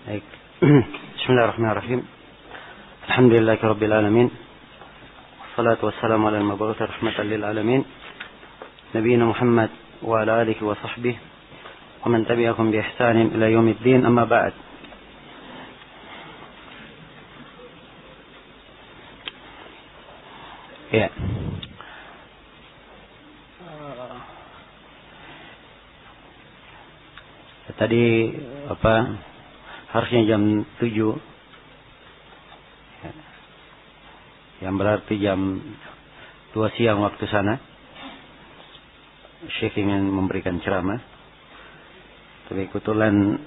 Baik. Bismillahirrahmanirrahim. Alhamdulillahi rabbil alamin. Wassalatu wassalamu ala al-mab'uts rahmatan lil alamin. Nabiyina Muhammad wa ala alihi wa sahbihi wa man tabi'ahum bi ihsanin ila yaumiddin, amma ba'd. Ya. Tadi harusnya jam 7, yang berarti jam 2 siang waktu sana. Syekh ingin memberikan ceramah, tapi kebetulan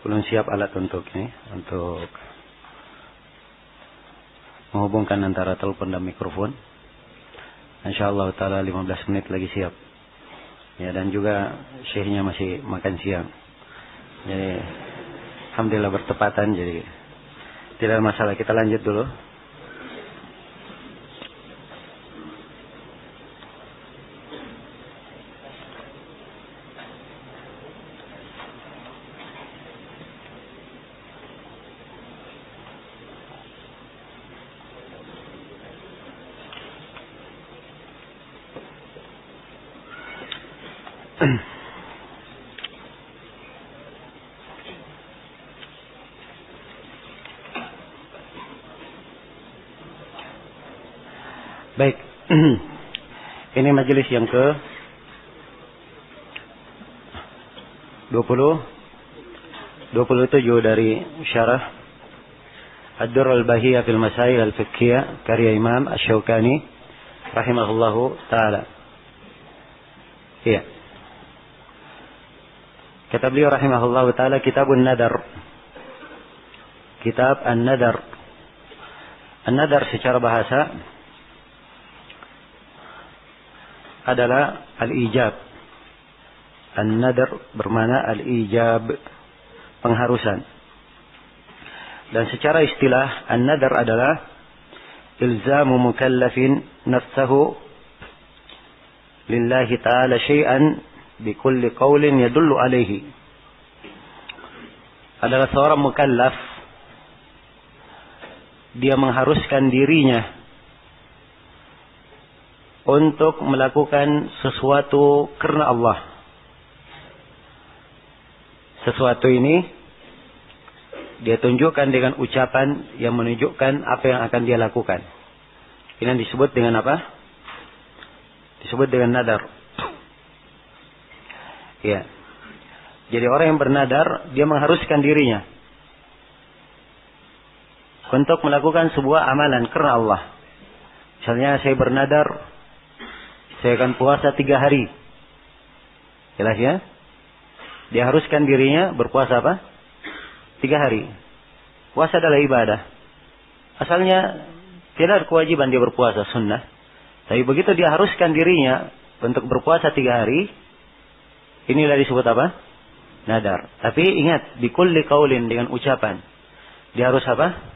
belum siap alat untuk menghubungkan antara telepon dan mikrofon. Insyaallah taala 15 menit lagi siap. Ya, dan juga syekhnya masih makan siang. Jadi alhamdulillah bertepatan, jadi tidak ada masalah. Kita lanjut dulu. Baik, ini majelis yang ke 27 dari syarah Ad-Durr al-Bahiyah fil Masail al-Fiqhiyah karya Imam Asy-Syaukani rahimahullahu taala. Iya. Kata beliau rahimahullahu taala, Kitabun Nadar. Kitab An-Nadar. An-Nadar secara bahasa adalah al-ijab. An-nadar bermakna al-ijab, pengharusan. Dan secara istilah an-nadar adalah ilzamu mukallafin nafsahu lillahi ta'ala syai'an bikulli qawlin yadullu alaihi. Adalah seorang mukallaf, dia mengharuskan dirinya untuk melakukan sesuatu karena Allah. Sesuatu ini dia tunjukkan dengan ucapan yang menunjukkan apa yang akan dia lakukan. Ini disebut dengan apa? Disebut dengan nadar. Ya. Jadi orang yang bernadar, dia mengharuskan dirinya untuk melakukan sebuah amalan karena Allah. Misalnya saya bernadar, saya akan puasa 3 hari. Jelas ya? Dia haruskan dirinya berpuasa apa? 3 hari. Puasa adalah ibadah. Asalnya tidak ada kewajiban dia berpuasa, sunnah. Tapi begitu dia haruskan dirinya untuk berpuasa 3 hari, inilah disebut apa? Nadar. Tapi ingat, bikulli qaulin, dengan ucapan. Dia harus apa?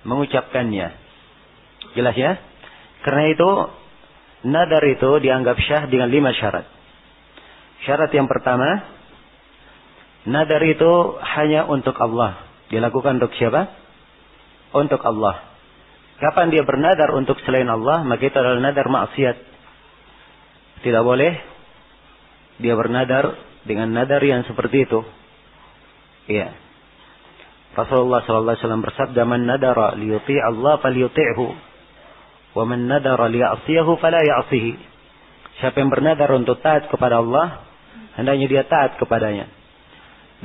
Mengucapkannya. Jelas ya? Karena itu nadar itu dianggap syah dengan 5 syarat. Syarat yang pertama, nadar itu hanya untuk Allah. Dilakukan untuk siapa? Untuk Allah. Kapan dia bernadar untuk selain Allah, maka itu adalah nadar maksiat. Tidak boleh dia bernadar dengan nadar yang seperti itu. Iya. Rasulullah sallallahu alaihi wasallam bersabda, "Man nadara liyuti' Allah falyuti'hu. Wa man nadara liya'siyahu fala ya'sihi." Siapa yang bernadar untuk taat kepada Allah, hendaknya dia taat kepadanya.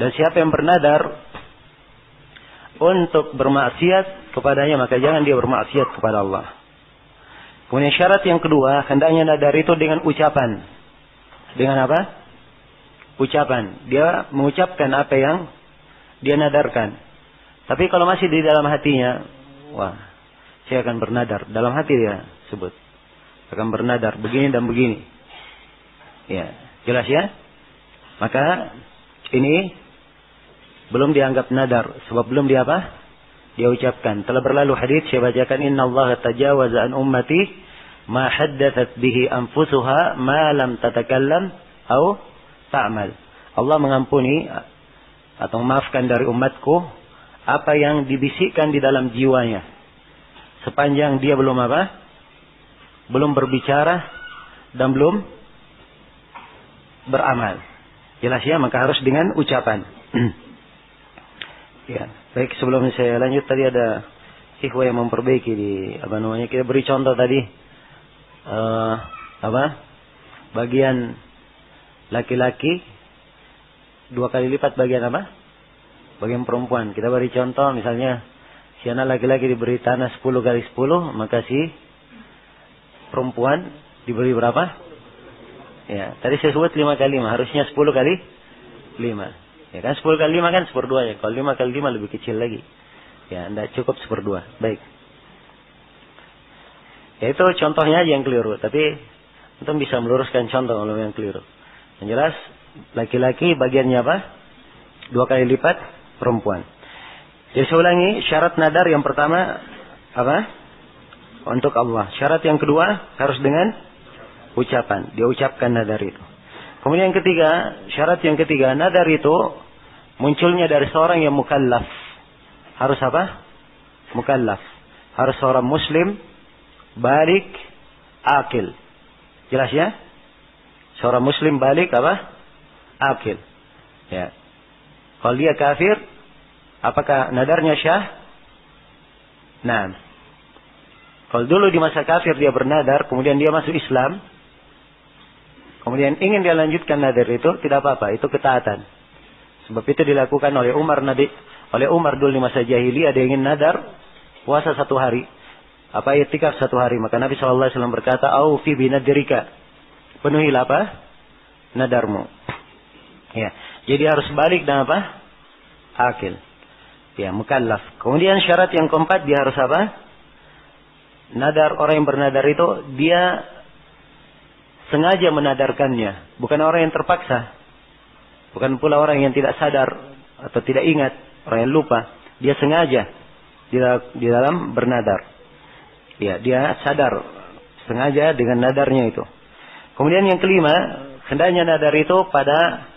Dan siapa yang bernadar untuk bermaksiat kepadanya, maka jangan dia bermaksiat kepada Allah. Kemudian syarat yang kedua, hendaknya nadar itu dengan ucapan. Dengan apa? Ucapan. Dia mengucapkan apa yang dia nadarkan. Tapi kalau masih di dalam hatinya, wah, saya akan bernadar. Dalam hati dia sebut. Akan bernadar begini dan begini. Ya, jelas ya? Maka ini belum dianggap nadar. Sebab belum dia apa? Dia ucapkan. Telah berlalu hadis saya bacakan, Inna Allah tajawaza an ummati ma haddathat bihi anfusuha ma lam tatakallam au ta'mal. Allah mengampuni atau maafkan dari umatku apa yang dibisikkan di dalam jiwanya. Sepanjang dia belum apa? Belum berbicara dan belum beramal. Jelas ya, maka harus dengan ucapan. Ya, baik, sebelum saya lanjut, tadi ada ikhwah yang memperbaiki di kita beri contoh tadi bagian laki-laki 2 kali lipat bagian apa? Bagian perempuan. Kita beri contoh misalnya si anak laki-laki diberi tanah 10 kali 10, maka si perempuan diberi berapa? Ya, tadi saya sebut 5 kali 5, harusnya 10 kali 5. Ya kan 10 kali 5 kan 1/2 ya. Kalau 5 kali 5 lebih kecil lagi. Ya, tidak cukup 1/2. Baik. Ya itu contohnya aja yang keliru, tapi antum bisa meluruskan contoh kalau yang keliru. Yang jelas laki-laki bagiannya apa? 2 kali lipat perempuan. Jadi saya ulangi, syarat nadar yang pertama apa? Untuk Allah. Syarat yang kedua harus dengan ucapan. Dia ucapkan nadar itu. Kemudian yang ketiga, syarat yang ketiga, nadar itu munculnya dari seorang yang mukallaf. Harus apa? Mukallaf. Harus seorang muslim, balik, akil. Jelas ya? Seorang muslim balik apa? Akil. Ya. Kalau dia kafir, apakah nadarnya syah? Nah. Kalau dulu di masa kafir dia bernadar, kemudian dia masuk Islam, kemudian ingin dia lanjutkan nadar itu, tidak apa-apa, itu ketaatan. Sebab itu dilakukan oleh Umar dulu di masa jahiliyah, dia ingin nadar puasa 1 hari. Apa i'tikaf 1 hari, maka Nabi SAW berkata, "Aufi binadrika." Penuhilah apa? Nadarmu. Ya. Jadi harus balik dan apa? Akil. Ya, mukallaf. Kemudian syarat yang keempat, dia harus apa? Nadar, orang yang bernadar itu dia sengaja menadarkannya, bukan orang yang terpaksa. Bukan pula orang yang tidak sadar atau tidak ingat, orang yang lupa. Dia sengaja di dalam bernadar. Ya, dia sadar sengaja dengan nadarnya itu. Kemudian yang kelima, hendaknya nadar itu pada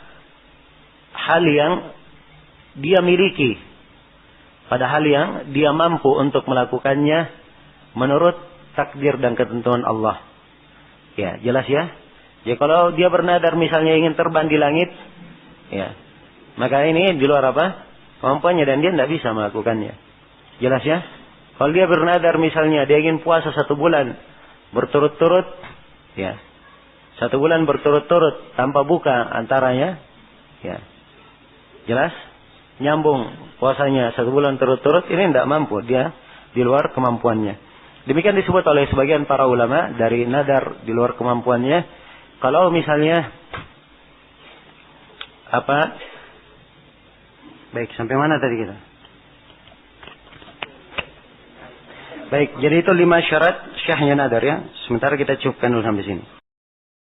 hal yang dia miliki, pada hal yang dia mampu untuk melakukannya menurut takdir dan ketentuan Allah. Ya, jelas ya. Ya, kalau dia bernadar misalnya ingin terbang di langit, ya, maka ini di luar apa? Kemampuannya, dan dia tidak bisa melakukannya. Jelas ya. Kalau dia bernadar misalnya dia ingin puasa 1 bulan berturut-turut, ya, 1 bulan berturut-turut tanpa buka antaranya, ya, jelas, nyambung puasanya 1 bulan turut-turut, ini tidak mampu, dia di luar kemampuannya. Demikian disebut oleh sebagian para ulama dari nadar di luar kemampuannya. Kalau misalnya apa? Baik, sampai mana tadi kita? Baik, jadi itu 5 syarat syahnya nadar ya. Sementara kita cukupkan dulu sampai sini.